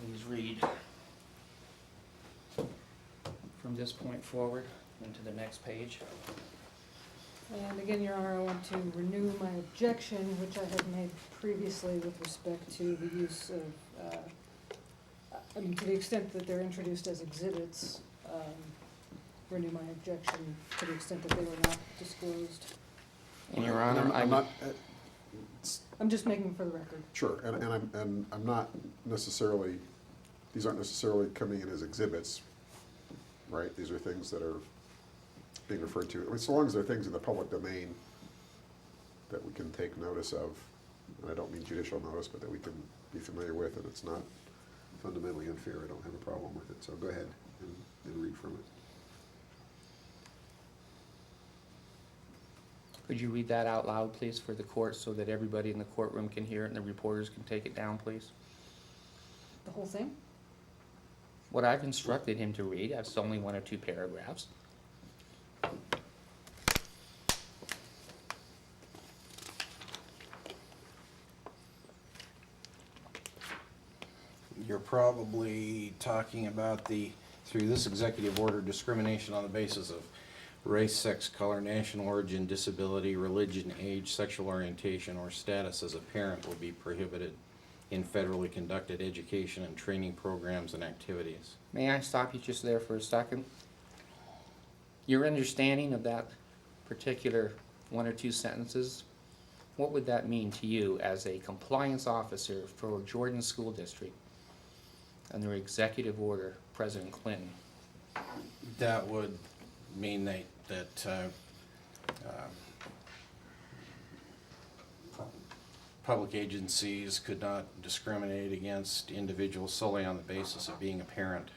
please read from this point forward into the next page. And again, Your Honor, I want to renew my objection, which I had made previously with respect to the use of, I mean, to the extent that they're introduced as exhibits, renew my objection to the extent that they were not disclosed. And Your Honor, I'm not, I'm just making for the record. sure, and I'm not necessarily, these aren't necessarily coming in as exhibits, right? These are things that are being referred to, I mean, so long as they're things in the public domain that we can take notice of, and I don't mean judicial notice, but that we can be familiar with, and it's not fundamentally unfair, I don't have a problem with it, so go ahead and read from it. could you read that out loud, please, for the court so that everybody in the courtroom can hear it and the reporters can take it down, please? The whole thing? What I've instructed him to read, that's only 1 or 2 paragraphs. You're probably talking about through this executive order, discrimination on the basis of race, sex, color, national origin, disability, religion, age, sexual orientation, or status as a parent will be prohibited in federally conducted education and training programs and activities. May I stop you just there for a second? Your understanding of that particular 1 or 2 sentences, what would that mean to you as a compliance officer for Jordan School District under Executive Order President Clinton? That would mean that public agencies could not discriminate against individuals solely on the basis of being a parent.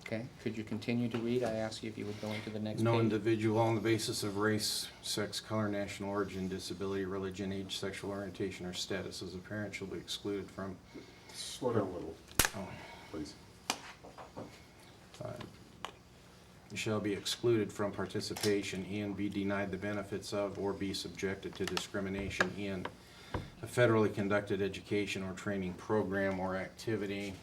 Okay, could you continue to read? I asked you if you would go into the next No page. individual on the basis of race, sex, color, national origin, disability, religion, age, sexual orientation, or status as a parent shall be excluded from. Slow down a little, Oh, please. shall be excluded from participation in, be denied the benefits of, or be subjected to discrimination in a federally conducted education or training program or activity.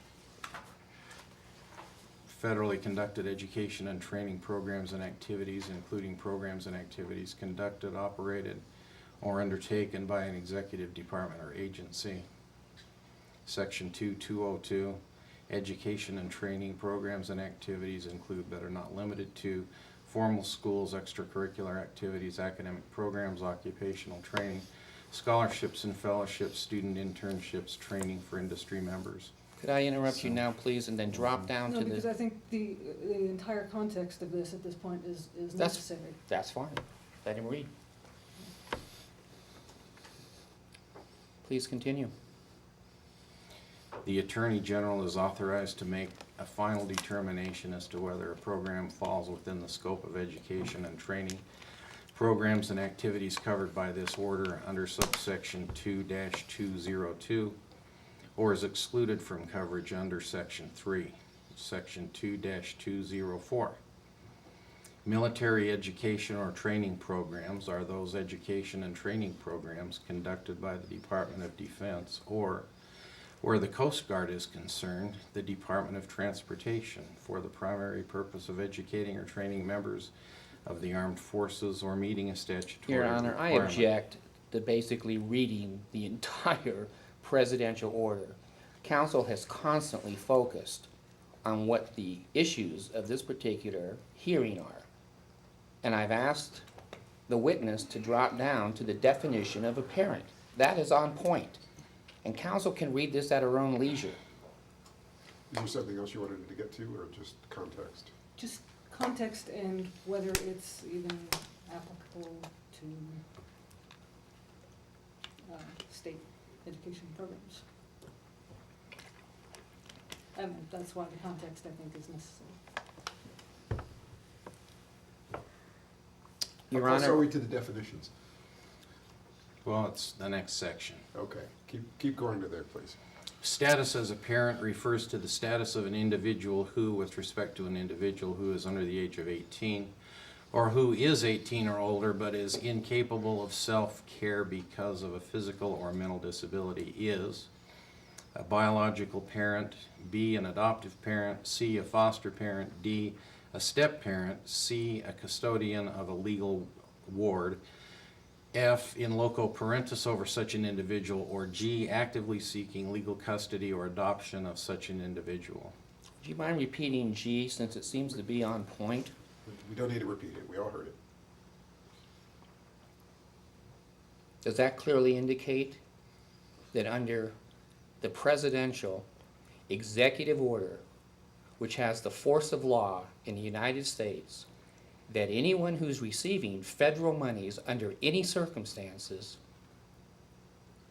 Federally conducted education and training programs and activities, including programs and activities conducted, operated, or undertaken by an executive department or agency. Section 2202, education and training programs and activities include but are not limited to formal schools, extracurricular activities, academic programs, occupational training, scholarships and fellowships, student internships, training for industry members. Could I interrupt you now, please, and then drop down No, to because the... I think the entire context of this at this point is necessary. That's fine. Let him read. Please continue. The Attorney General is authorized to make a final determination as to whether a program falls within the scope of education and training programs and activities covered by this order under subsection 2-202 or is excluded from coverage under section 3, section 2-204. Military education or training programs are those education and training programs conducted by the Department of Defense or, where the Coast Guard is concerned, the Department of Transportation for the primary purpose of educating or training members of the armed forces or meeting a statutory Your Honor, I requirement. object to basically reading the entire presidential order. Council has constantly focused on what the issues of this particular hearing are. And I've asked the witness to drop down to the definition of a parent. That is on point. And council can read this at her own leisure. Is there something else you wanted to get to, or just context? Just context and whether it's even applicable to state education programs. And that's why the context, I think, is necessary. Your How close are Honor, we to the definitions? Well, it's the next section. Okay, keep going to there, please. Status as a parent refers to the status of an individual who, with respect to an individual who is under the age of 18, or who is 18 or older but is incapable of self-care because of a physical or mental disability, is a biological parent, B, an adoptive parent, C, a foster parent, D, a step-parent, C, a custodian of a legal ward, F, in loco parentis over such an individual, or G, actively seeking legal custody or adoption of such an individual. Do you mind repeating G, since it seems to be on point? We don't need to repeat it, we all heard it. Does that clearly indicate that under the presidential executive order, which has the force of law in the United States, that anyone who's receiving federal monies under any circumstances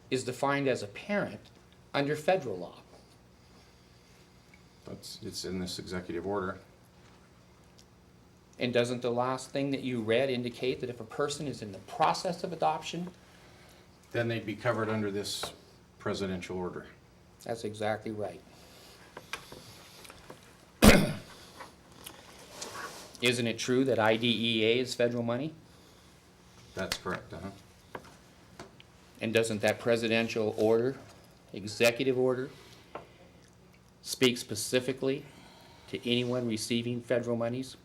is defined as a parent under federal law? It's in this executive order. And doesn't the last thing that you read indicate that if a person is in the process of adoption? Then they'd be covered under this presidential order. That's exactly right. Isn't it true that IDEA is federal money? That's correct, And doesn't that presidential order, executive order, speak specifically to anyone receiving federal monies?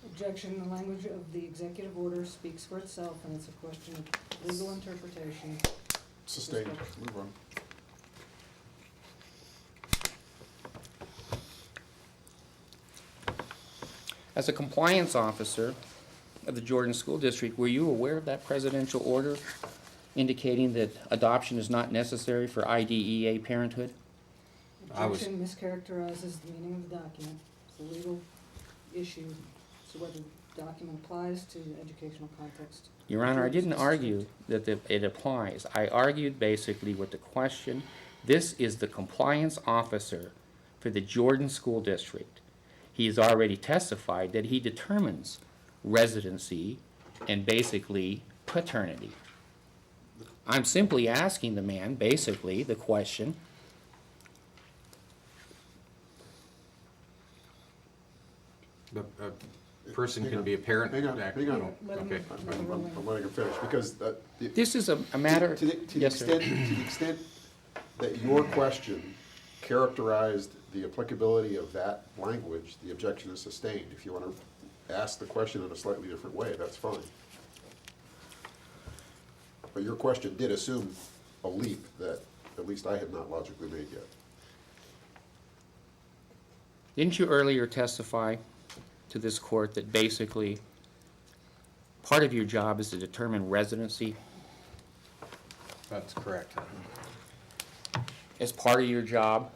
Objection, the language of the executive order speaks for itself, and it's a question of legal interpretation. Sustained, move on. As a compliance officer of the Jordan School District, were you aware of that presidential order indicating that adoption is not necessary for IDEA parenthood? I was- Objection mischaracterizes the meaning of the document. It's a legal issue, so whether the document applies to the educational context. Your Honor, I didn't argue that it applies. I argued basically with the question, this is the compliance officer for the Jordan School District. He has already testified that he determines residency and basically paternity. I'm simply asking the man, basically, the question, A person can be a parent. Hang on, hang on. Let him- Okay. I'm letting him finish, because this is a matter. to the Yes, sir. extent that your question characterized the applicability of that language, the objection is sustained. If you want to ask the question in a slightly different way, that's fine. But your question did assume a leap that at least I had not logically made yet. Didn't you earlier testify to this court that basically part of your job is to determine residency? That's correct. As part of your job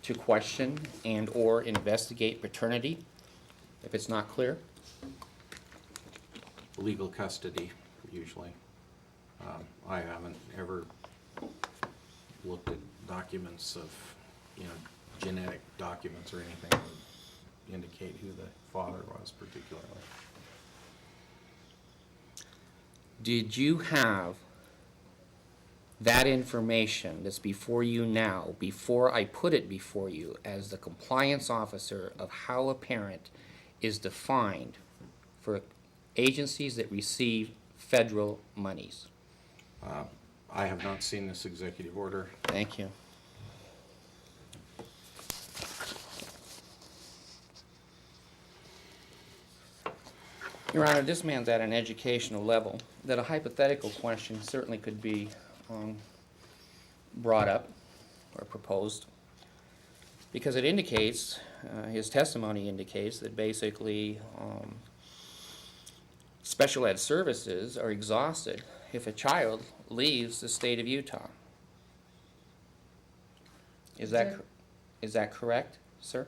to question and/or investigate paternity, if it's not clear? Legal custody, usually. I haven't ever looked at documents of, genetic documents or anything that would indicate who the father was particularly. Did you have that information that's before you now, before I put it before you, as the compliance officer of how a parent is defined for agencies that receive federal monies? I have not seen this executive order. Thank you. Your Honor, this man's at an educational level that a hypothetical question certainly could be brought up or proposed, because it indicates, his testimony indicates that basically special ed services are exhausted if a child leaves the state of Utah. Is that correct, sir?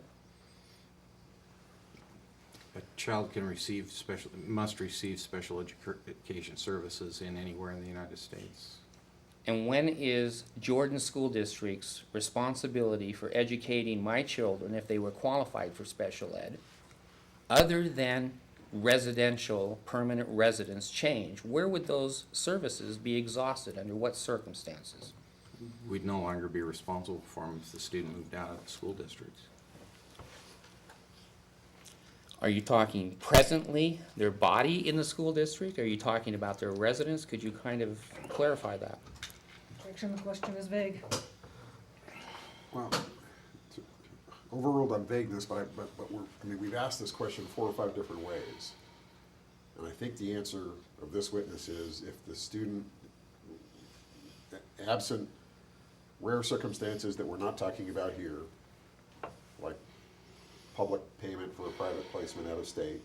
A child must receive special education services in anywhere in the United States. And when is Jordan School District's responsibility for educating my children, if they were qualified for special ed, other than residential permanent residence change? Where would those services be exhausted? Under what circumstances? We'd no longer be responsible for them if the student moved out of the school district. Are you talking presently, their body in the school district? Are you talking about their residence? Could you kind of clarify that? Objection, the question is vague. Well, to- overruled on vagueness, but we've asked this question 4 or 5 different ways. And I think the answer of this witness is if the student, absent rare circumstances that we're not talking about here, like public payment for a private placement out of state,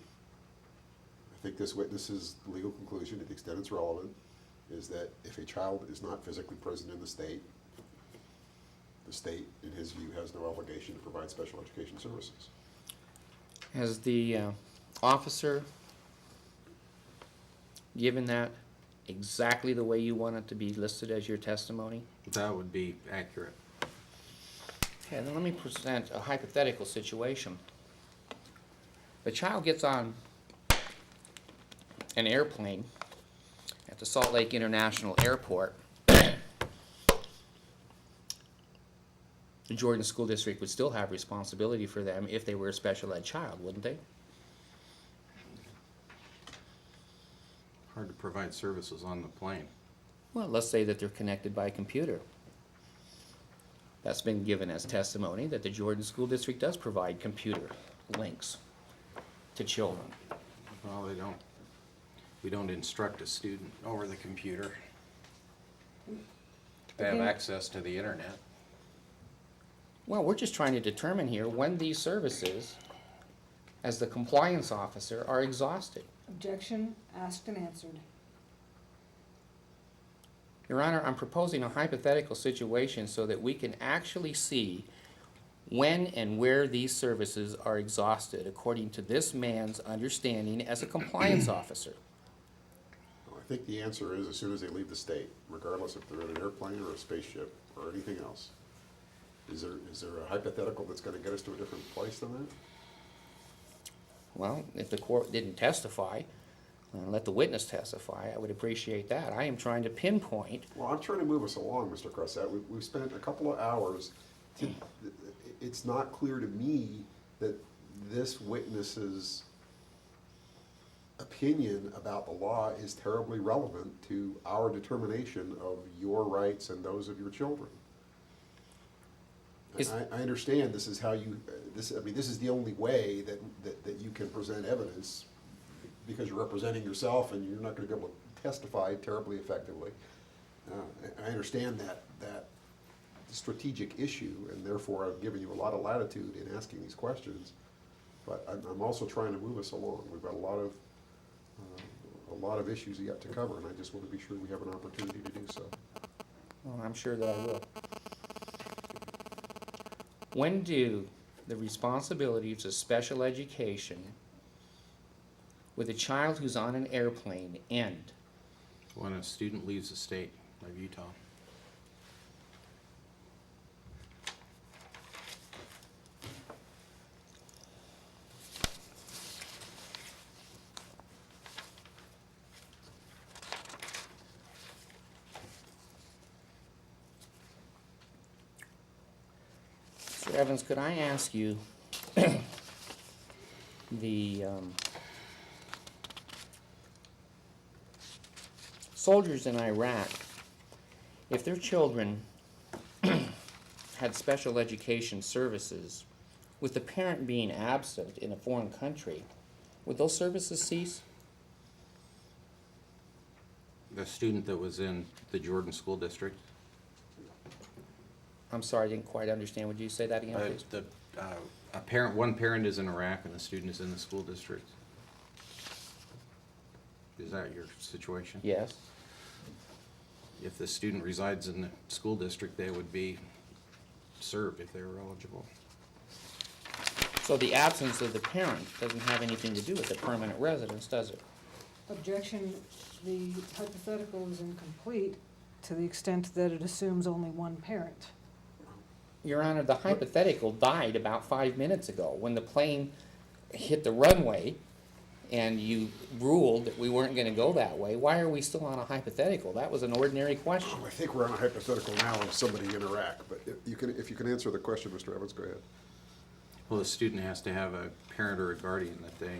I think this witness's legal conclusion, to the extent it's relevant, is that if a child is not physically present in the state, in his view, has no obligation to provide special education services. Has the officer given that exactly the way you want it to be listed as your testimony? That would be accurate. Okay, then let me present a hypothetical situation. The child gets on an airplane at the Salt Lake International Airport. The Jordan School District would still have responsibility for them if they were a special ed child, wouldn't they? Hard to provide services on the plane. Well, let's say that they're connected by computer. That's been given as testimony that the Jordan School District does provide computer links to children. Well, we don't instruct a student over the computer to have Again- access to the internet. Well, we're just trying to determine here when these services, as the compliance officer, are exhausted. Objection, asked and answered. Your Honor, I'm proposing a hypothetical situation so that we can actually see when and where these services are exhausted according to this man's understanding as a compliance officer. Well, I think the answer is as soon as they leave the state, regardless if they're in an airplane or a spaceship or anything else. Is there a hypothetical that's gonna get us to a different place than that? Well, if the court didn't testify, let the witness testify, I would appreciate that. I am trying to pinpoint. Well, I'm trying to move us along, Mr. Crusett. We've spent a couple of hours. It's not clear to me that this witness's opinion about the law is terribly relevant to our determination of your rights and those of your children. I understand this is how you, this is the only way that you can present evidence because you're representing yourself and you're not gonna be able to testify terribly effectively. I understand that strategic issue, and therefore I've given you a lot of latitude in asking these questions. But I'm also trying to move us along. We've got a lot of issues yet to cover, and I just want to be sure we have an opportunity to do so. Well, I'm sure that I will. When do the responsibilities of special education with a child who's on an airplane end? When a student leaves the state of Utah. Mr. Evans, could I ask you, the soldiers in Iraq, if their children had special education services, with the parent being absent in a foreign country, would those services cease? The student that was in the Jordan School District, I'm sorry, I didn't quite understand. Would you say that again, please? one parent is in Iraq and the student is in the school district. Is that your situation? Yes. If the student resides in the school district, they would be served if they were eligible. So the absence of the parent doesn't have anything to do with the permanent residence, does it? Objection, the hypothetical is incomplete to the extent that it assumes only one parent. Your Honor, the hypothetical died about 5 minutes ago when the plane hit the runway and you ruled that we weren't gonna go that way. Why are we still on a hypothetical? That was an ordinary question. I think we're on a hypothetical now of somebody in Iraq, but if you can answer the question, Mr. Evans, go ahead. Well, the student has to have a parent or a guardian that they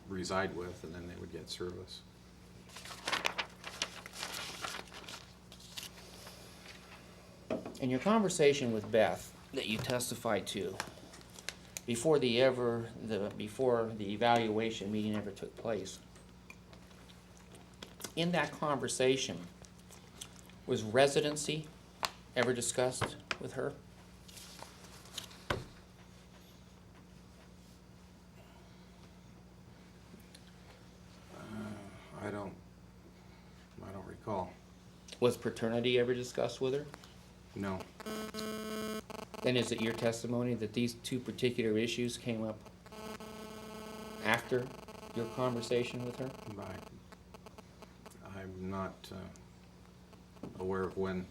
reside with, and then they would get service. In your conversation with Beth, that you testified to before the evaluation meeting ever took place. In that conversation, was residency ever discussed with her? I don't recall. Was paternity ever discussed with her? No. Then is it your testimony that these two particular issues came up after your conversation with her? I'm not aware of when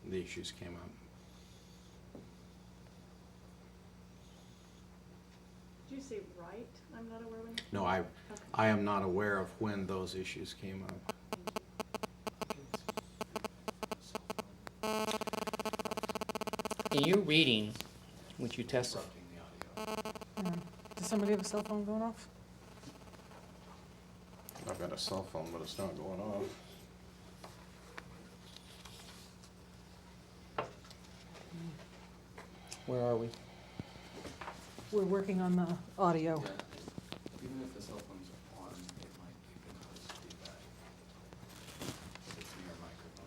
the issues came up. Did you say right? I'm not aware when. No, I am not aware of when those issues came up. In your reading, which you testified, Does somebody have a cell phone going off? I've got a cell phone, but it's not going off. where are we? We're working on the audio. Even if the cell phone's on, it might keep it as feedback. It's near microphone.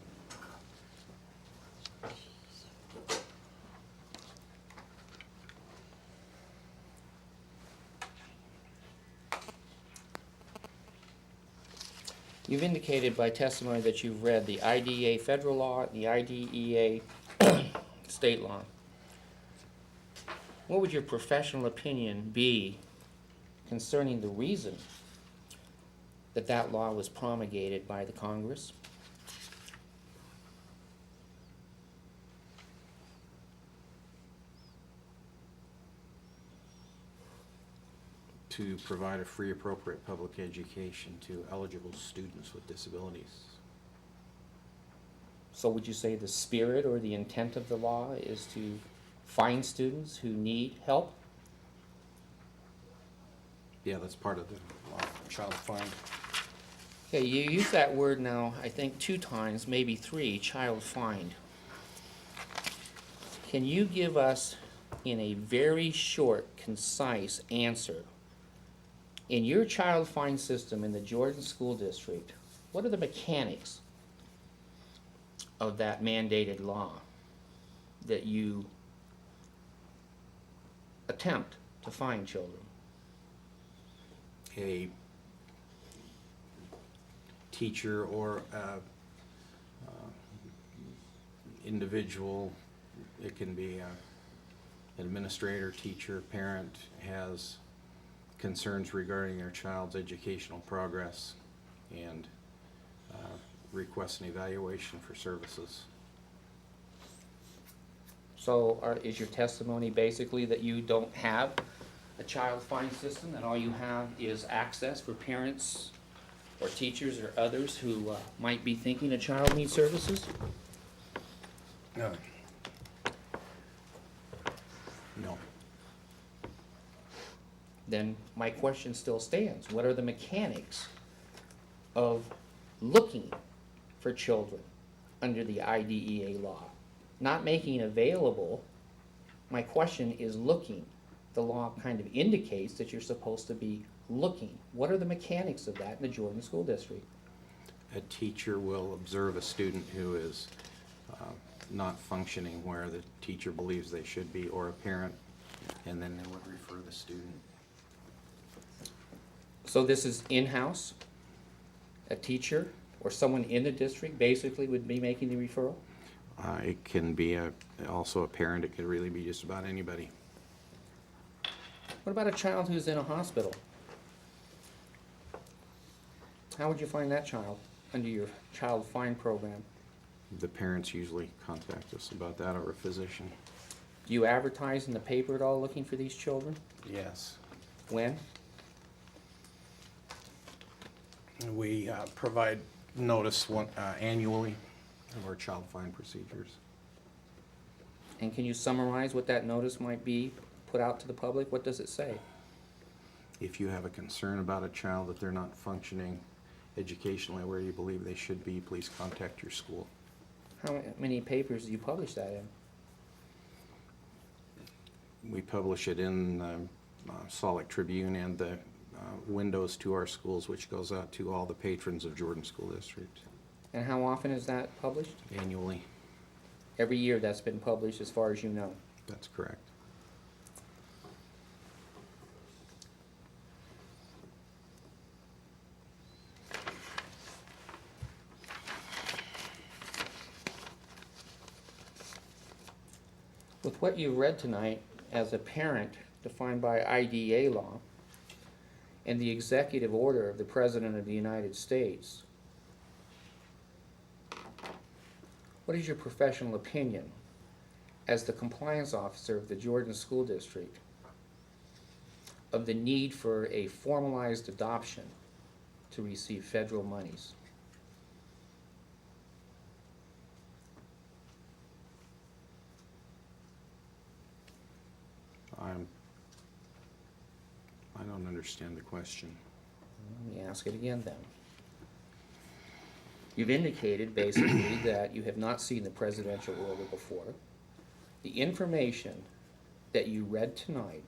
You've indicated by testimony that you've read the IDEA federal law and the IDEA state law. What would your professional opinion be concerning the reason that that law was promulgated by the Congress? To provide a free, appropriate public education to eligible students with disabilities. So would you say the spirit or the intent of the law is to find students who need help? Yeah, that's part of the law, child find. Okay, you use that word now, I think 2 times, maybe 3, child find. Can you give us, in a very short, concise answer, in your child find system in the Jordan School District, what are the mechanics of that mandated law that you attempt to find children? A teacher or individual, it can be an administrator, teacher, parent, has concerns regarding their child's educational progress and requests an evaluation for services. So is your testimony basically that you don't have a child find system, that all you have is access for parents or teachers or others who might be thinking a child needs services? No. Then my question still stands. What are the mechanics of looking for children under the IDEA law? Not making available, my question is looking. The law kind of indicates that you're supposed to be looking. What are the mechanics of that in the Jordan School District? A teacher will observe a student who is not functioning where the teacher believes they should be, or a parent, and then they would refer the student. So this is in-house? A teacher or someone in the district basically would be making the referral? It can be also a parent. It could really be just about anybody. What about a child who's in a hospital? How would you find that child under your child find program? The parents usually contact us about that, or a physician. Do you advertise in the paper at all looking for these children? Yes. When? We provide notice annually of our child find procedures. And can you summarize what that notice might be put out to the public? What does it say? If you have a concern about a child that they're not functioning educationally where you believe they should be, please contact your school. How many papers do you publish that in? We publish it in the Salt Lake Tribune and the windows to our schools, which goes out to all the patrons of Jordan School District And how often is that published? annually. Every year that's been published, as far as you know. That's correct. With what you've read tonight, as a parent defined by IDEA law and the executive order of the President of the United States, what is your professional opinion as the compliance officer of the Jordan School District of the need for a formalized adoption to receive federal monies? I don't understand the question. Let me ask it again then. You've indicated basically that you have not seen the presidential order before. The information that you read tonight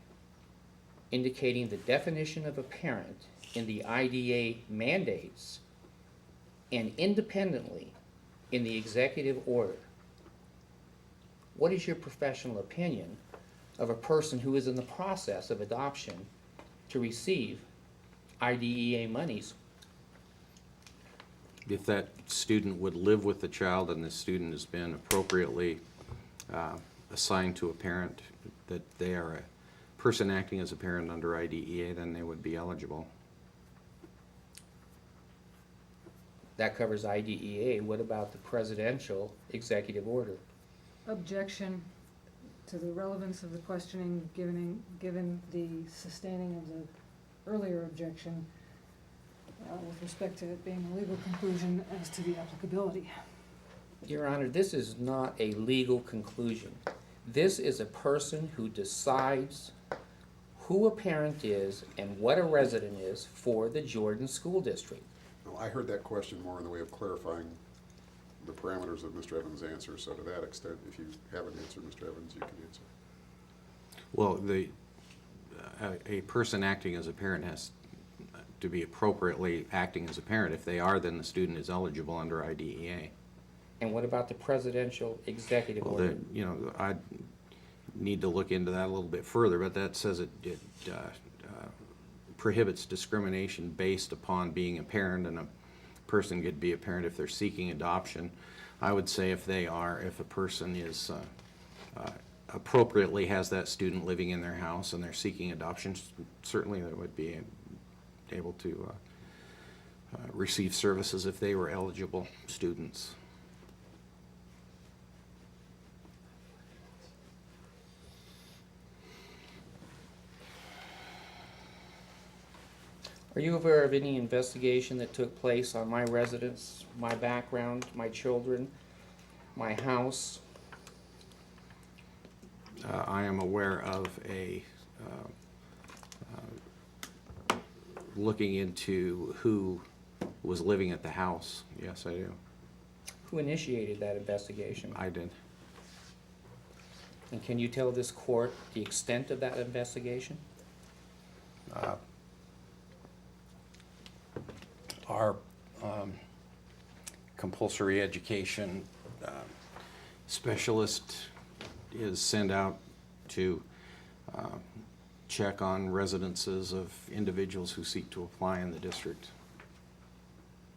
indicating the definition of a parent in the IDA mandates and independently in the executive order. What is your professional opinion of a person who is in the process of adoption to receive IDEA monies? If that student would live with the child and the student has been appropriately assigned to a parent, that they are a person acting as a parent under IDEA, then they would be eligible. That covers IDEA. What about the presidential executive order? Objection to the relevance of the questioning, given the sustaining of the earlier objection with respect to it being a legal conclusion as to the applicability. Your Honor, this is not a legal conclusion. This is a person who decides who a parent is and what a resident is for the Jordan School District. Well, I heard that question more in the way of clarifying the parameters of Mr. Evans' answer, so to that extent, if you have an answer, Mr. Evans, you can answer. Well, a person acting as a parent has to be appropriately acting as a parent. If they are, then the student is eligible under IDEA. And what about the presidential executive Well, order? I need to look into that a little bit further, but that says it prohibits discrimination based upon being a parent, and a person could be a parent if they're seeking adoption. I would say if a person is appropriately has that student living in their house and they're seeking adoption, certainly they would be able to receive services if they were eligible students. Are you aware of any investigation that took place on my residence, my background, my children, my house? I am aware of looking into who was living at the house. Yes, I do. Who initiated that investigation? I did. And can you tell this court the extent of that investigation? Our compulsory education specialist is sent out to check on residences of individuals who seek to apply in the district.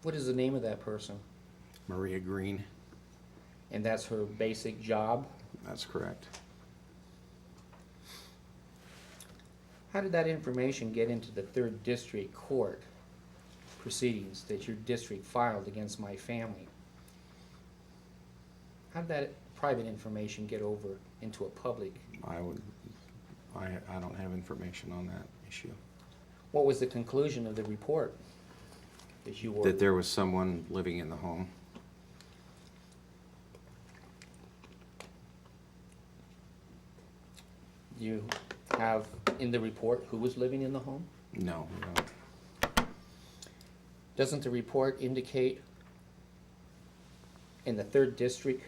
What is the name of that person? Maria Green, And that's her basic job? that's correct. How did that information get into the 3rd District Court proceedings that your district filed against my family? How did that private information get over into a public? I don't have information on that issue. What was the conclusion of the report that you That ordered? there was someone living in the home. You have in the report who was living in the home? No, we don't. Doesn't the report indicate in the 3rd District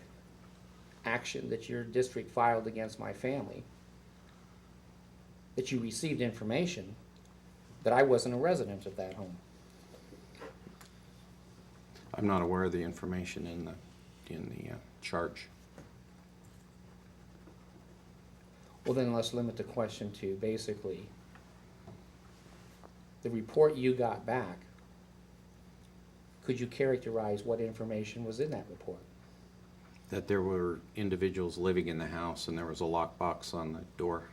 action that your district filed against my family that you received information that I wasn't a resident of that home. I'm not aware of the information in the charge. Well, then let's limit the question to basically the report you got back. Could you characterize what information was in that report? That there were individuals living in the house and there was a lockbox on the door.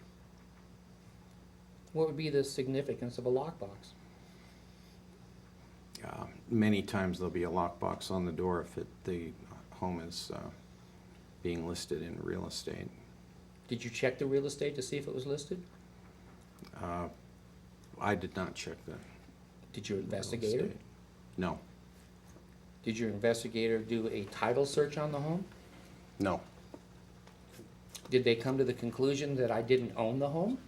What would be the significance of a lockbox? Many times there'll be a lockbox on the door if the home is being listed in real estate. Did you check the real estate to see if it was listed? I did not check that. Did your investigator? No. Did your investigator do a title search on the home? No. Did they come to the conclusion that I didn't own the home?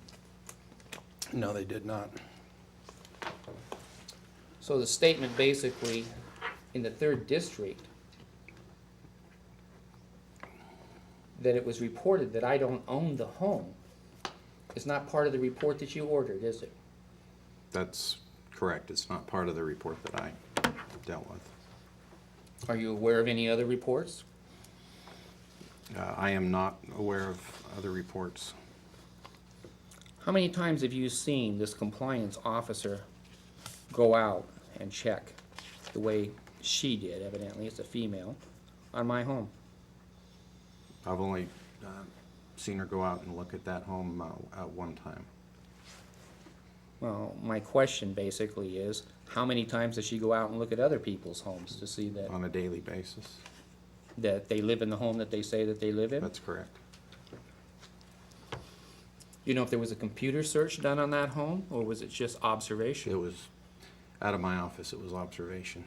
No, they did not. So the statement basically in the 3rd district that it was reported that I don't own the home is not part of the report that you ordered, is it? That's correct. It's not part of the report that I dealt with. Are you aware of any other reports? I am not aware of other reports. How many times have you seen this compliance officer go out and check the way she did, evidently it's a female, on my home? I've only seen her go out and look at that home at one time. Well, my question basically is, how many times does she go out and look at other people's homes to see that, On a daily basis. that they live in the home that they say that they live in? That's correct. You know if there was a computer search done on that home, or was it just observation? It was, out of my office, it was observation.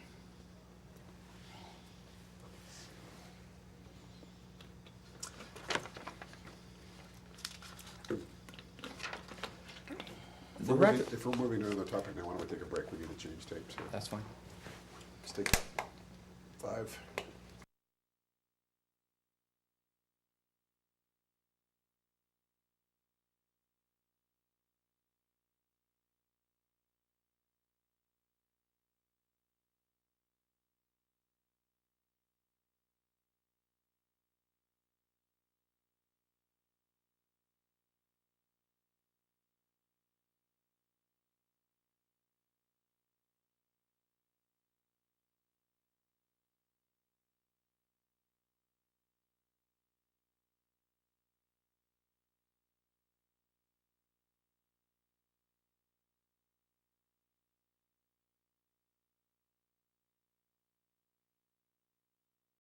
The record, If we're moving to another topic now, why don't we take a break? We need to change tapes here. that's fine. Let's take 5.